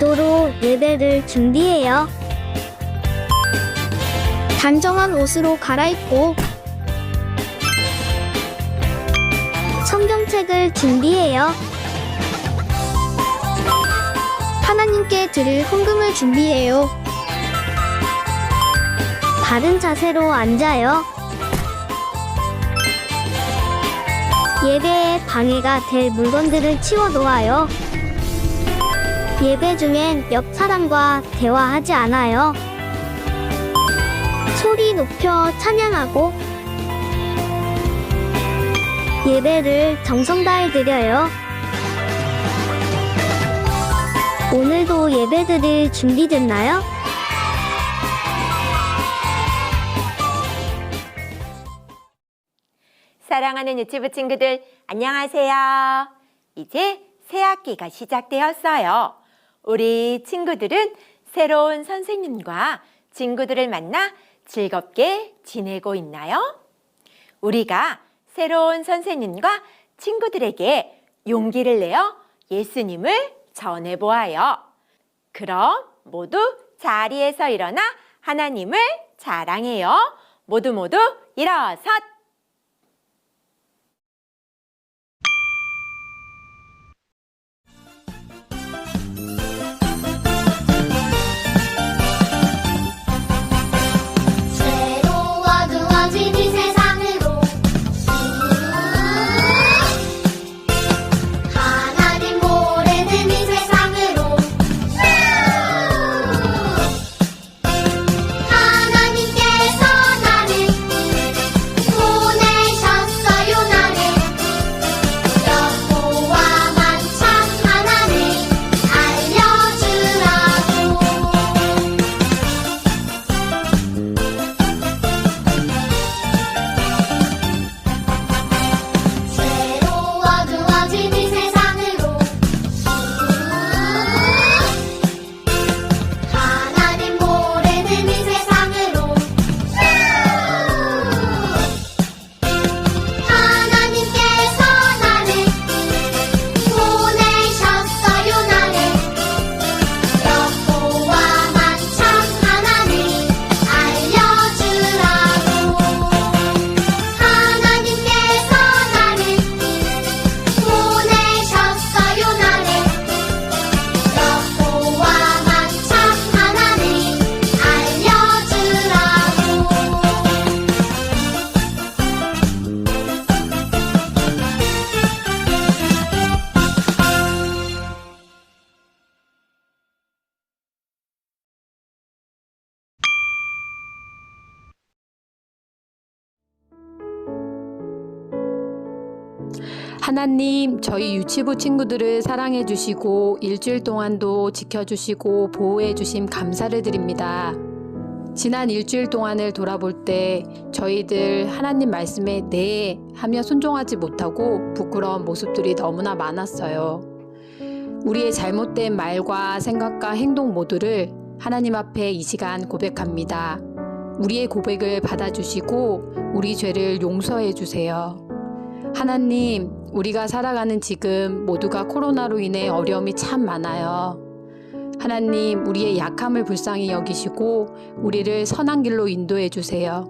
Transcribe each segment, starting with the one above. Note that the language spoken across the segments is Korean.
기도로 예배를 준비해요. 단정한 옷으로 갈아입고 성경책을 준비해요. 하나님께 드릴 헌금을 준비해요. 바른 자세로 앉아요. 예배에 방해가 될 물건들을 치워놓아요. 예배 중엔 옆 사람과 대화하지 않아요. 소리 높여 찬양하고 예배를 정성 다해 드려요. 오늘도 예배드릴 준비됐나요? 사랑하는 유치부 친구들, 안녕하세요. 이제 새 학기가 시작되었어요. 우리 친구들은 새로운 선생님과 친구들을 만나 즐겁게 지내고 있나요? 우리가 새로운 선생님과 친구들에게 용기를 내어 예수님을 전해보아요. 그럼 모두 자리에서 일어나 하나님을 자랑해요. 모두 일어서! 어두워진 이 세상으로 하나님 모르는 이 세상으로 하나님께서 나를 보내셨어요. 나를 여호와만 참 하나님 알려주라고. 어두워진 이 세상으로 하나님 모르는 이 세상으로 하나님께서 나를 보내셨어요. 나를 여호와만 참 하나님 알려주라고. 하나님께서 나를 보내셨어요. 나를 여호와만 참 하나님 알려주라고. 하나님, 저희 유치부 친구들을 사랑해 주시고 일주일 동안도 지켜주시고 보호해 주심 감사를 드립니다. 지난 일주일 동안을 돌아볼 때 저희들 하나님 말씀에 네 하며 순종하지 못하고 부끄러운 모습들이 너무나 많았어요. 우리의 잘못된 말과 생각과 행동 모두를 하나님 앞에 이 시간 고백합니다. 우리의 고백을 받아주시고 우리 죄를 용서해 주세요. 하나님, 우리가 살아가는 지금 모두가 코로나로 인해 어려움이 참 많아요. 하나님, 우리의 약함을 불쌍히 여기시고 우리를 선한 길로 인도해 주세요.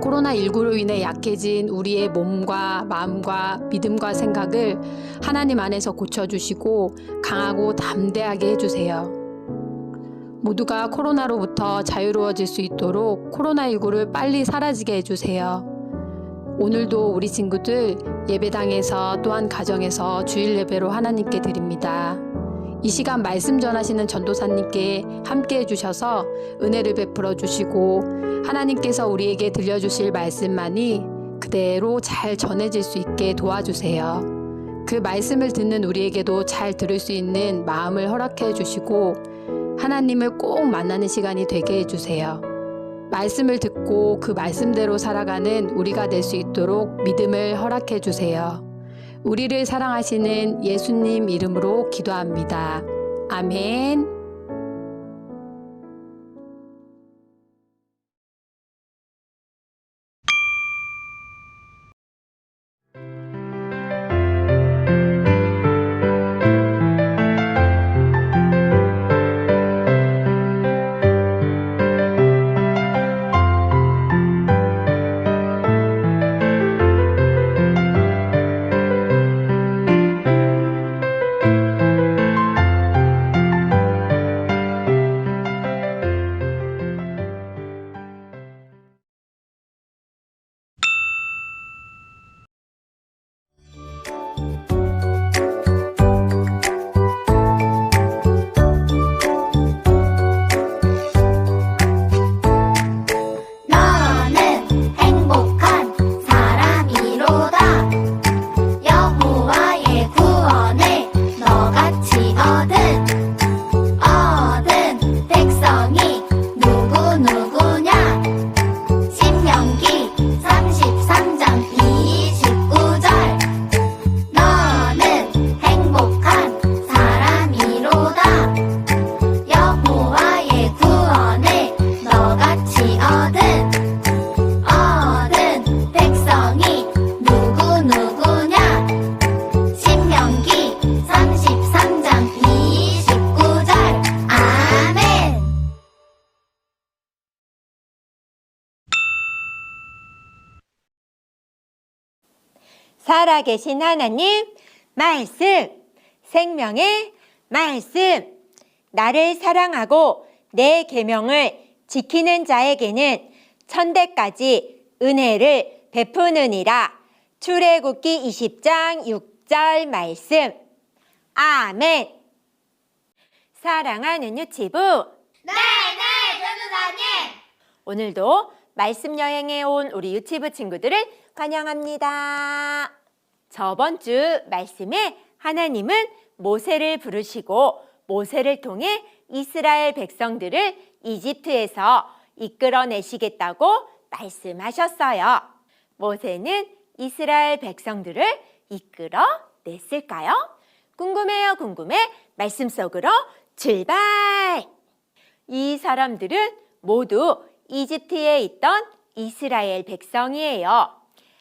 코로나19로 인해 약해진 우리의 몸과 마음과 믿음과 생각을 하나님 안에서 고쳐주시고 강하고 담대하게 해주세요. 모두가 코로나로부터 자유로워질 수 있도록 코로나19를 빨리 사라지게 해주세요. 오늘도 우리 친구들 예배당에서 또한 가정에서 주일 예배로 하나님께 드립니다. 이 시간 말씀 전하시는 전도사님께 함께 해주셔서 은혜를 베풀어 주시고 하나님께서 우리에게 들려주실 말씀만이 그대로 잘 전해질 수 있게 도와주세요. 그 말씀을 듣는 우리에게도 잘 들을 수 있는 마음을 허락해 주시고 하나님을 꼭 만나는 시간이 되게 해주세요. 말씀을 듣고 그 말씀대로 살아가는 우리가 될 수 있도록 믿음을 허락해 주세요. 우리를 사랑하시는 예수님 이름으로 기도합니다. 아멘. 살아계신 하나님 말씀, 생명의 말씀. 나를 사랑하고 내 계명을 지키는 자에게는 천대까지 은혜를 베푸느니라. 출애굽기 20장 6절 말씀. 아멘. 사랑하는 유치부, 네네, 전도사님. 오늘도 말씀 여행에 온 우리 유치부 친구들을 환영합니다. 저번 주 말씀에 하나님은 모세를 부르시고 모세를 통해 이스라엘 백성들을 이집트에서 이끌어내시겠다고 말씀하셨어요. 모세는 이스라엘 백성들을 이끌어냈을까요? 궁금해요, 궁금해. 말씀 속으로 출발! 이 사람들은 모두 이집트에 있던 이스라엘 백성이에요.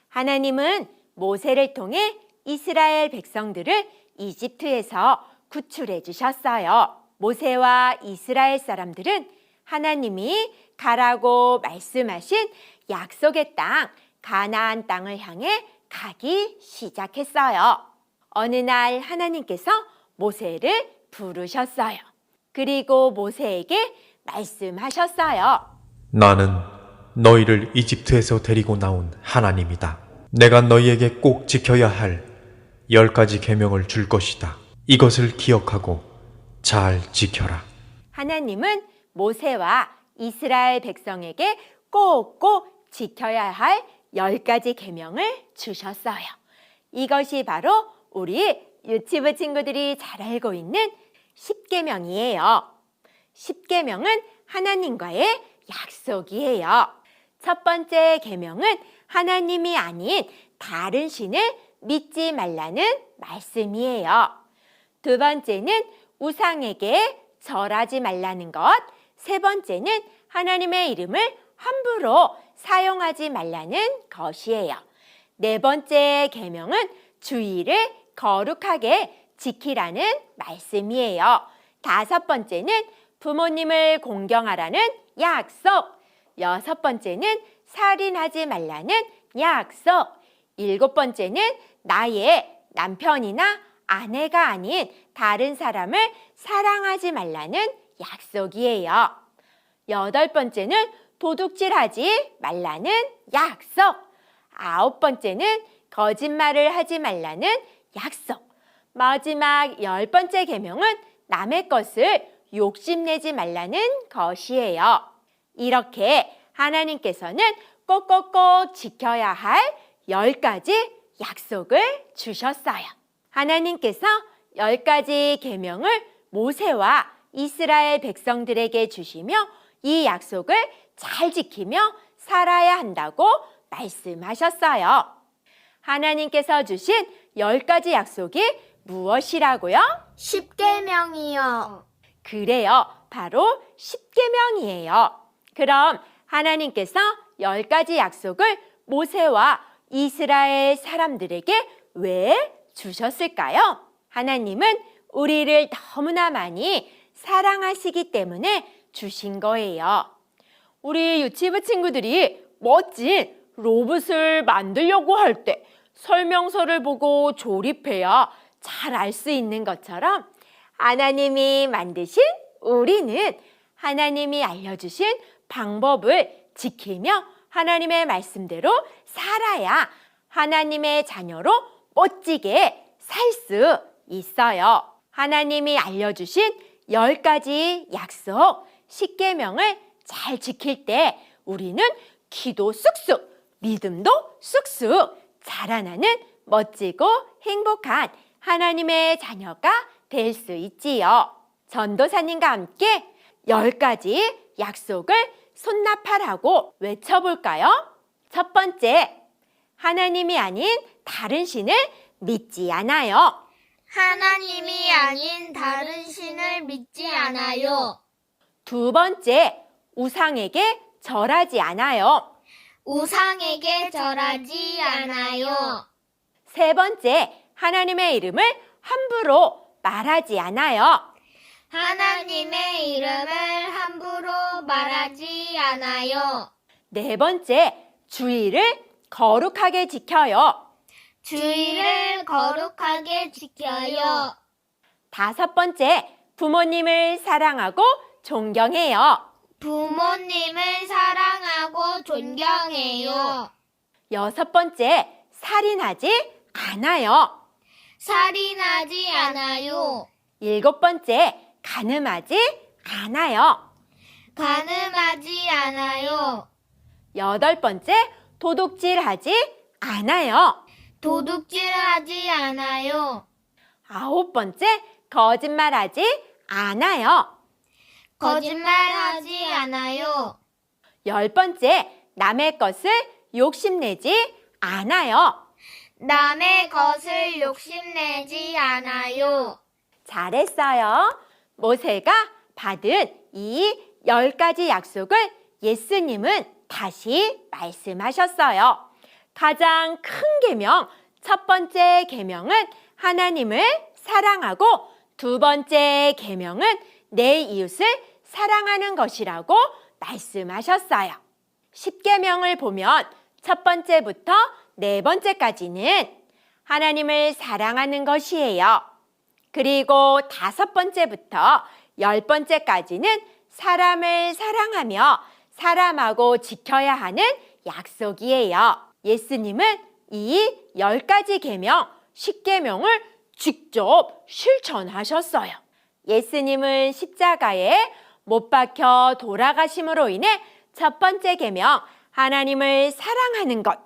하나님은 모세를 통해 이스라엘 백성들을 이집트에서 구출해 주셨어요. 모세와 이스라엘 사람들은 하나님이 가라고 말씀하신 약속의 땅, 가나안 땅을 향해 가기 시작했어요. 어느 날 하나님께서 모세를 부르셨어요. 그리고 모세에게 말씀하셨어요. 나는 너희를 이집트에서 데리고 나온 하나님이다. 내가 너희에게 꼭 지켜야 할 10가지 계명을 줄 것이다. 이것을 기억하고 잘 지켜라. 하나님은 모세와 이스라엘 백성에게 꼭꼭 지켜야 할 10가지 계명을 주셨어요. 이것이 바로 우리 유치부 친구들이 잘 알고 있는 10계명이에요. 10계명은 하나님과의 약속이에요. 첫 번째 계명은 하나님이 아닌 다른 신을 믿지 말라는 말씀이에요. 두 번째는 우상에게 절하지 말라는 것. 세 번째는 하나님의 이름을 함부로 사용하지 말라는 것이에요. 네 번째 계명은 주의를 거룩하게 지키라는 말씀이에요. 다섯 번째는 부모님을 공경하라는 약속. 여섯 번째는 살인하지 말라는 약속. 일곱 번째는 나의 남편이나 아내가 아닌 다른 사람을 사랑하지 말라는 약속이에요. 여덟 번째는 도둑질하지 말라는 약속. 아홉 번째는 거짓말을 하지 말라는 약속. 마지막 10번째 계명은 남의 것을 욕심내지 말라는 것이에요. 이렇게 하나님께서는 꼭꼭꼭 지켜야 할 10가지 약속을 주셨어요. 하나님께서 10가지 계명을 모세와 이스라엘 백성들에게 주시며 이 약속을 잘 지키며 살아야 한다고 말씀하셨어요. 하나님께서 주신 10가지 약속이 무엇이라고요? 10계명이요. 그래요. 바로 10계명이에요. 그럼 하나님께서 10가지 약속을 모세와 이스라엘 사람들에게 왜 주셨을까요? 하나님은 우리를 너무나 많이 사랑하시기 때문에 주신 거예요. 우리 유치부 친구들이 멋진 로봇을 만들려고 할 때 설명서를 보고 조립해야 잘 알 수 있는 것처럼 하나님이 만드신 우리는 하나님이 알려주신 방법을 지키며 하나님의 말씀대로 살아야 하나님의 자녀로 멋지게 살 수 있어요. 하나님이 알려주신 10가지 약속, 10계명을 잘 지킬 때 우리는 기도 쑥쑥, 믿음도 쑥쑥 자라나는 멋지고 행복한 하나님의 자녀가 될 수 있지요. 전도사님과 함께 10가지 약속을 손나팔하고 외쳐볼까요? 첫 번째, 하나님이 아닌 다른 신을 믿지 않아요. 하나님이 아닌 다른 신을 믿지 않아요. 두 번째, 우상에게 절하지 않아요. 우상에게 절하지 않아요. 세 번째, 하나님의 이름을 함부로 말하지 않아요. 하나님의 이름을 함부로 말하지 않아요. 네 번째, 주의를 거룩하게 지켜요. 주의를 거룩하게 지켜요. 5번째, 부모님을 사랑하고 존경해요. 부모님을 사랑하고 존경해요. 6번째, 살인하지 않아요. 살인하지 않아요. 7번째, 간음하지 않아요. 간음하지 않아요. 8번째, 도둑질하지 않아요. 도둑질하지 않아요. 9번째, 거짓말하지 않아요. 거짓말하지 않아요. 10번째, 남의 것을 욕심내지 않아요. 남의 것을 욕심내지 않아요. 잘했어요. 모세가 받은 이 10가지 약속을 예수님은 다시 말씀하셨어요. 가장 큰 계명, 첫 번째 계명은 하나님을 사랑하고 두 번째 계명은 내 이웃을 사랑하는 것이라고 말씀하셨어요. 10계명을 보면 첫 번째부터 네 번째까지는 하나님을 사랑하는 것이에요. 그리고 5번째부터 10번째까지는 사람을 사랑하며 사람하고 지켜야 하는 약속이에요. 예수님은 이 10가지 계명, 10계명을 직접 실천하셨어요. 예수님은 십자가에 못 박혀 돌아가심으로 인해 첫 번째 계명, 하나님을 사랑하는 것,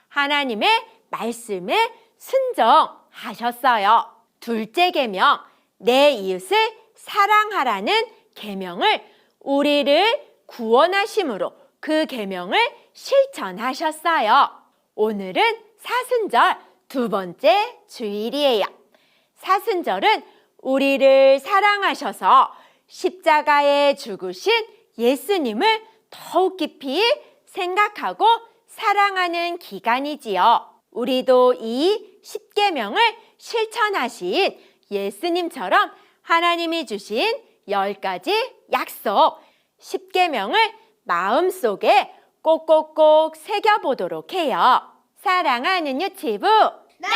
하나님의 말씀에 순종하셨어요. 둘째 계명, 내 이웃을 사랑하라는 계명을 우리를 구원하심으로 그 계명을 실천하셨어요. 오늘은 사순절 두 번째 주일이에요. 사순절은 우리를 사랑하셔서 십자가에 죽으신 예수님을 더욱 깊이 생각하고 사랑하는 기간이지요. 우리도 이 10계명을 실천하신 예수님처럼 하나님이 주신 10가지 약속, 10계명을 마음속에 꼭꼭꼭 새겨보도록 해요. 사랑하는 유치부, 네,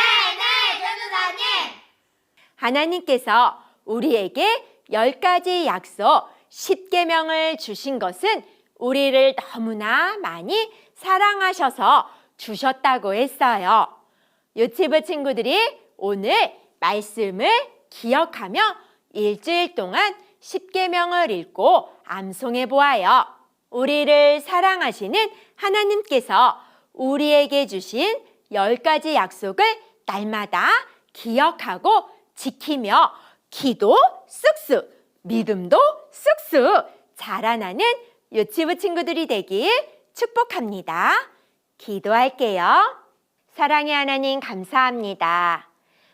전도사님. 하나님께서 우리에게 10가지 약속, 10계명을 주신 것은 우리를 너무나 많이 사랑하셔서 주셨다고 했어요. 유치부 친구들이 오늘 말씀을 기억하며 일주일 동안 10계명을 읽고 암송해 보아요. 우리를 사랑하시는 하나님께서 우리에게 주신 10가지 약속을 날마다 기억하고 지키며 기도 쑥쑥, 믿음도 쑥쑥 자라나는 유치부 친구들이 되길 축복합니다. 기도할게요. 사랑의 하나님 감사합니다.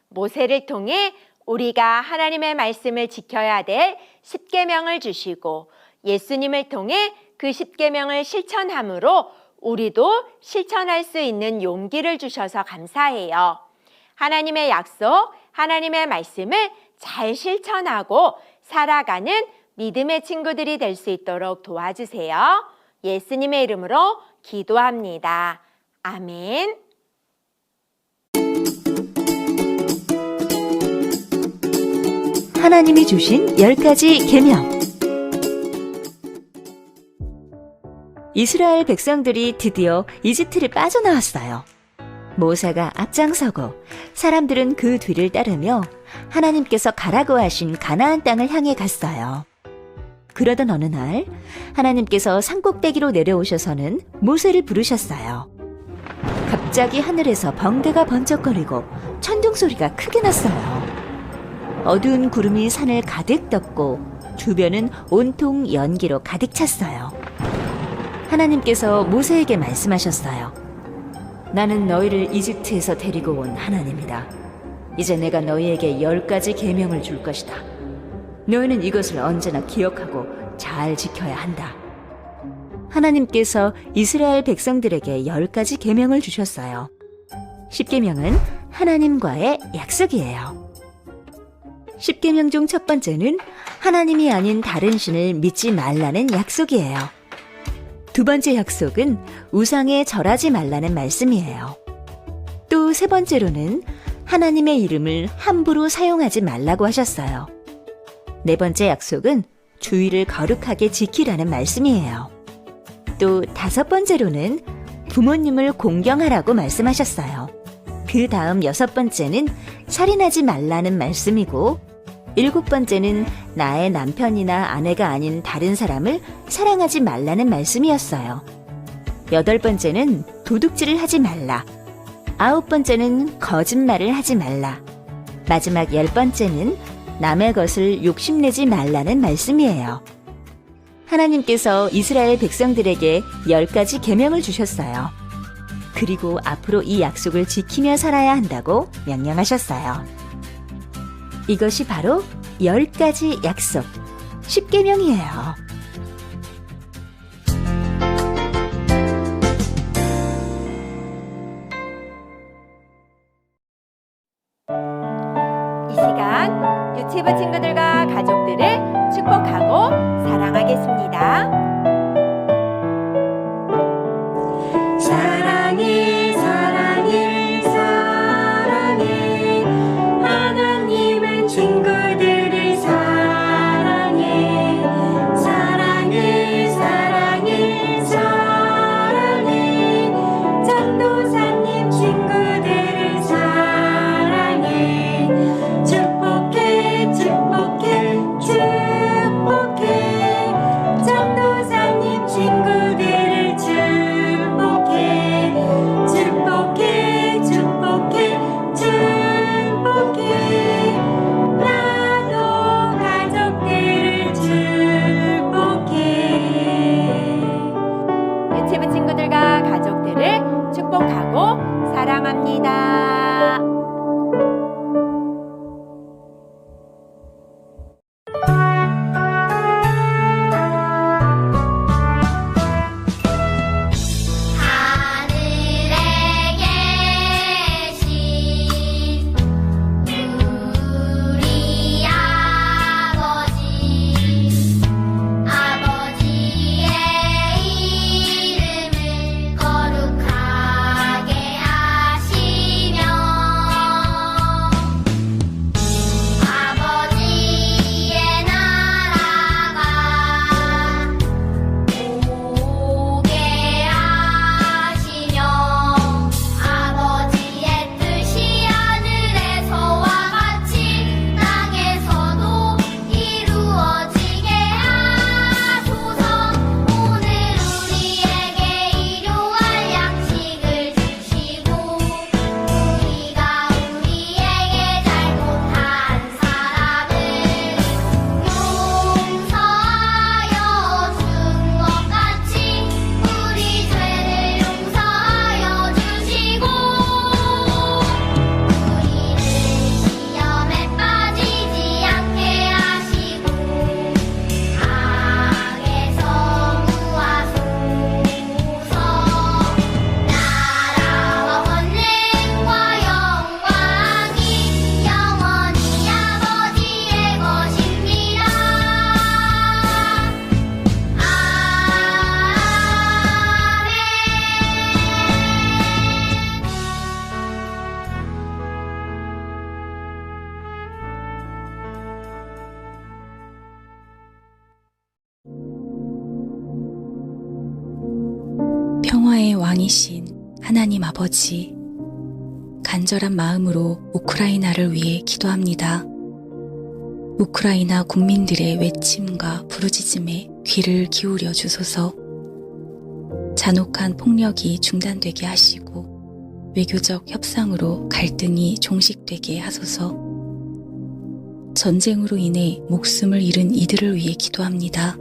모세를 통해 우리가 하나님의 말씀을 지켜야 될 10계명을 주시고 예수님을 통해 그 10계명을 실천함으로 우리도 실천할 수 있는 용기를 주셔서 감사해요. 하나님의 약속, 하나님의 말씀을 잘 실천하고 살아가는 믿음의 친구들이 될 수 있도록 도와주세요. 예수님의 이름으로 기도합니다. 아멘. 하나님이 주신 10가지 계명. 이스라엘 백성들이 드디어 이집트를 빠져나왔어요. 모세가 앞장서고 사람들은 그 뒤를 따르며 하나님께서 가라고 하신 가나안 땅을 향해 갔어요. 그러던 어느 날 하나님께서 산꼭대기로 내려오셔서는 모세를 부르셨어요. 갑자기 하늘에서 번개가 번쩍거리고 천둥 소리가 크게 났어요. 어두운 구름이 산을 가득 덮고 주변은 온통 연기로 가득 찼어요. 하나님께서 모세에게 말씀하셨어요. 나는 너희를 이집트에서 데리고 온 하나님이다. 이제 내가 너희에게 10가지 계명을 줄 것이다. 너희는 이것을 언제나 기억하고 잘 지켜야 한다. 하나님께서 이스라엘 백성들에게 10가지 계명을 주셨어요. 10계명은 하나님과의 약속이에요. 10계명 중 첫 번째는 하나님이 아닌 다른 신을 믿지 말라는 약속이에요. 두 번째 약속은 우상에 절하지 말라는 말씀이에요. 또 세 번째로는 하나님의 이름을 함부로 사용하지 말라고 하셨어요. 네 번째 약속은 주의를 거룩하게 지키라는 말씀이에요. 또 다섯 번째로는 부모님을 공경하라고 말씀하셨어요. 그 다음 여섯 번째는 살인하지 말라는 말씀이고, 일곱 번째는 나의 남편이나 아내가 아닌 다른 사람을 사랑하지 말라는 말씀이었어요. 여덟 번째는 도둑질을 하지 말라. 아홉 번째는 거짓말을 하지 말라. 마지막 열 번째는 남의 것을 욕심내지 말라는 말씀이에요. 하나님께서 이스라엘 백성들에게 10가지 계명을 주셨어요. 그리고 앞으로 이 약속을 지키며 살아야 한다고 명령하셨어요. 이것이 바로 10가지 약속, 10계명이에요. 이 시간 유치부 친구들과 가족들을 축복하고 사랑하겠습니다. 사랑해 사랑해 사랑해 하나님은 친구들을 사랑해 사랑해 사랑해 사랑해 전도사님 친구들을 사랑해 축복해 축복해 축복해 전도사님 친구들을 축복해 축복해 축복해 축복해 나도 가족들을 축복해. 유치부 친구들과 가족들을 축복하고 사랑합니다. 하늘에 계신 우리 아버지의 이름을 거룩하게 하시며 아버지의 나라가 오게 하시며 아버지의 뜻이 하늘에서와 같이 땅에서도 이루어지게 하소서. 오늘 우리에게 일용할 양식을 주시고 우리가 우리에게 잘못한 사람을 용서하여 준 것 같이 우리 죄를 용서하여 주시고 우리를 시험에 빠지지 않게 하시고 악에서 구하소서. 나라와 권능과 영광이 영원히 아버지의 것입니다. 평화의 왕이신 하나님 아버지, 간절한 마음으로 우크라이나를 위해 기도합니다. 우크라이나 국민들의 외침과 부르짖음에 귀를 기울여 주소서. 잔혹한 폭력이 중단되게 하시고 외교적 협상으로 갈등이 종식되게 하소서. 전쟁으로 인해 목숨을 잃은 이들을 위해 기도합니다.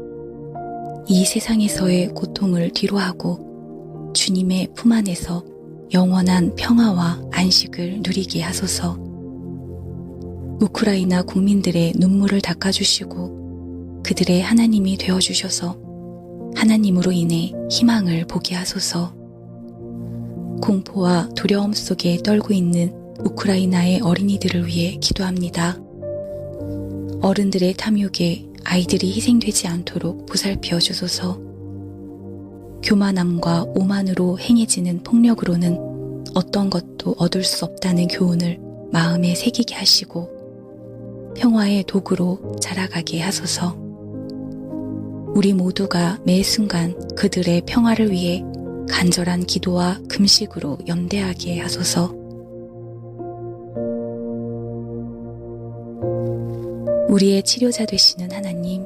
이 세상에서의 고통을 뒤로하고 주님의 품 안에서 영원한 평화와 안식을 누리게 하소서. 우크라이나 국민들의 눈물을 닦아주시고 그들의 하나님이 되어주셔서 하나님으로 인해 희망을 보게 하소서. 공포와 두려움 속에 떨고 있는 우크라이나의 어린이들을 위해 기도합니다. 어른들의 탐욕에 아이들이 희생되지 않도록 보살펴 주소서. 교만함과 오만으로 행해지는 폭력으로는 어떤 것도 얻을 수 없다는 교훈을 마음에 새기게 하시고 평화의 도구로 자라가게 하소서. 우리 모두가 매 순간 그들의 평화를 위해 간절한 기도와 금식으로 연대하게 하소서. 우리의 치료자 되시는 하나님,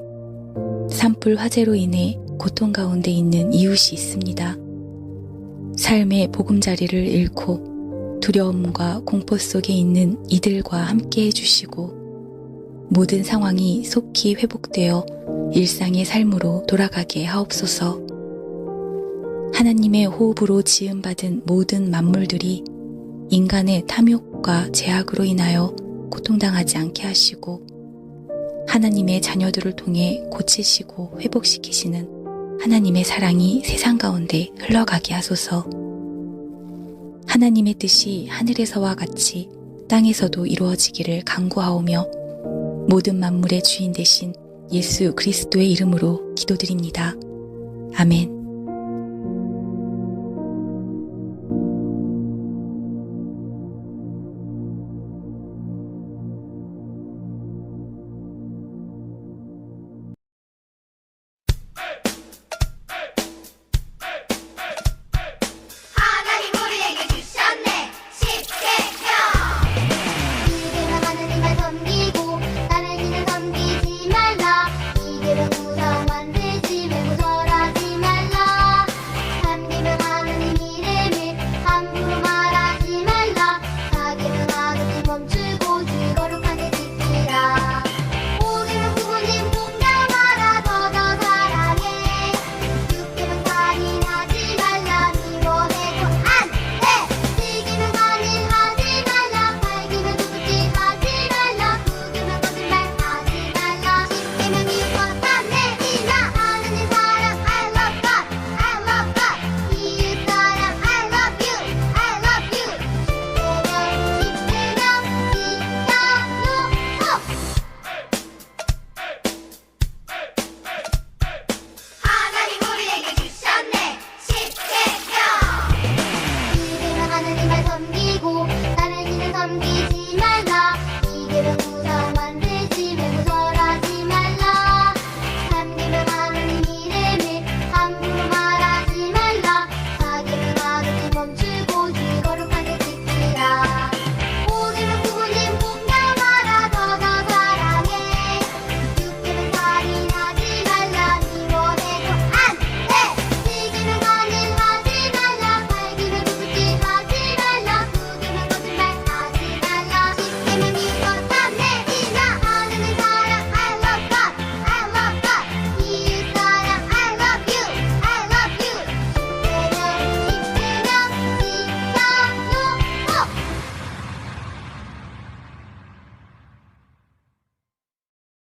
산불 화재로 인해 고통 가운데 있는 이웃이 있습니다. 삶의 보금자리를 잃고 두려움과 공포 속에 있는 이들과 함께 해주시고 모든 상황이 속히 회복되어 일상의 삶으로 돌아가게 하옵소서. 하나님의 호흡으로 지음받은 모든 만물들이 인간의 탐욕과 제약으로 인하여 고통당하지 않게 하시고 하나님의 자녀들을 통해 고치시고 회복시키시는 하나님의 사랑이 세상 가운데 흘러가게 하소서. 하나님의 뜻이 하늘에서와 같이 땅에서도 이루어지기를 간구하오며 모든 만물의 주인 되신 예수 그리스도의 이름으로 기도드립니다. 아멘.